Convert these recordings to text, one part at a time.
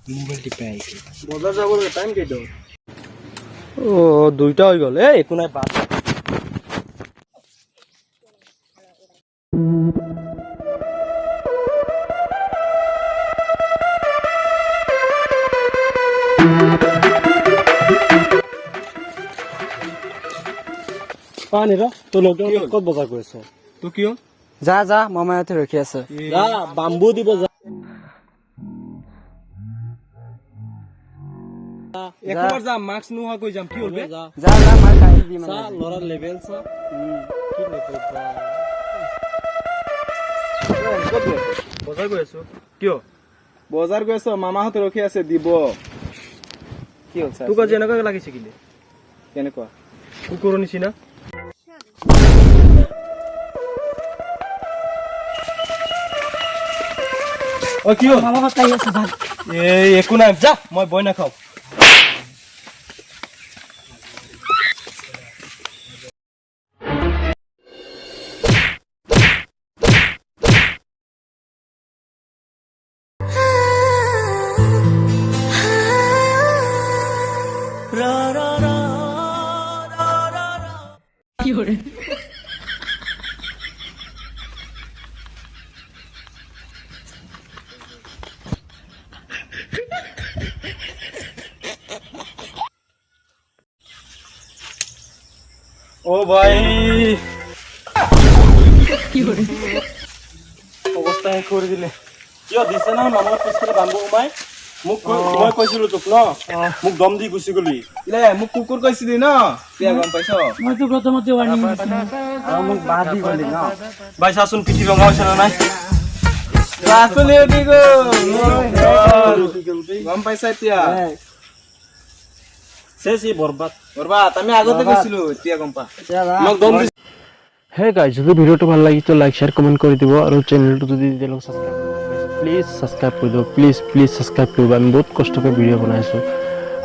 mobile টিপে আহিছে বজাৰ যাবলৈ টাইম কেইটা ও দুইটা হৈ গ'ল একো নাই বাদ পানী ৰ তোৰ লগত ক'ত বজাৰ কৰি আছ তো কিয় যা যা মামাহঁতে ৰখি আছে যা বাম্বু দিব যা একবাৰ যাম মাস্ক নোহোৱাকৈ যাম কি হ'ল বে যা যা যা মাৰ কাহি দি চা মানে ল'ৰাৰ লেভেল চা কি লেভেল ক'ত গৈ বজাৰ কৰি আছো কিয় বজাৰ গৈ আছ মামাহঁতে ৰখি আছে দিব কি হ'ল তোক আজি এনেকুৱা লাগিছে কিলে কেনেকুৱা কুকুৰৰ নিচিনা অ কি হ'ল মামাহঁত আহি আছে ভাগ এই একো নাই যা মই বই নাখাওঁ ও ভাই অৱস্থা শেষ কৰি দিলে কিয় দিছে না মামাৰ পিছফালে বাম্বু সোমাই মোক মই কৈছিলো তোক ন মোক দম দি গুচি গলি ইলে মোক কুকুৰ কৈছিলি ন এতিয়া গম পাইছ মইতো প্ৰথমতে ৱাৰ্নিং দিছিলো আৰু মোক বাদ দি গলি ন ভাই চাচোন পিঠি ৰঙা হৈছে নে নাই ৰাচলি উঠি গ'ল গম পাইছা এতিয়া চেচ ই বৰবাদ বৰবাদ আমি আগতে গৈছিলো এতিয়া গম পা মোক দম দি হে গাইজ যদি ভিডিঅ'টো ভাল লাগিছে তো লাইক শেয়াৰ কমেণ্ট কৰি দিব আৰু চেনেলটো যদি এতিয়ালৈকে ছাবস্ক্ৰাইব প্লিজ ছাবস্ক্ৰাইব কৰি দিব প্লিজ ছাবস্ক্ৰাইব কৰিব আমি বহুত কষ্টকৈ ভিডিঅ' বনাইছোঁ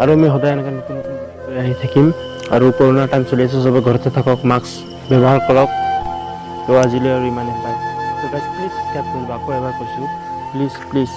আৰু আমি সদায় এনেকৈ নতুন নতুন ভিডিঅ' আহি থাকিম আৰু কৰোণা টাইম চলি আছে চবে ঘৰতে থাকক মাস্ক ব্যৱহাৰ কৰক তো আজিলৈ আৰু ইমানে পায় তো গাইজ প্লিজ ছাবস্ক্ৰাইব কৰিব আকৌ এবাৰ কৈছোঁ প্লিজ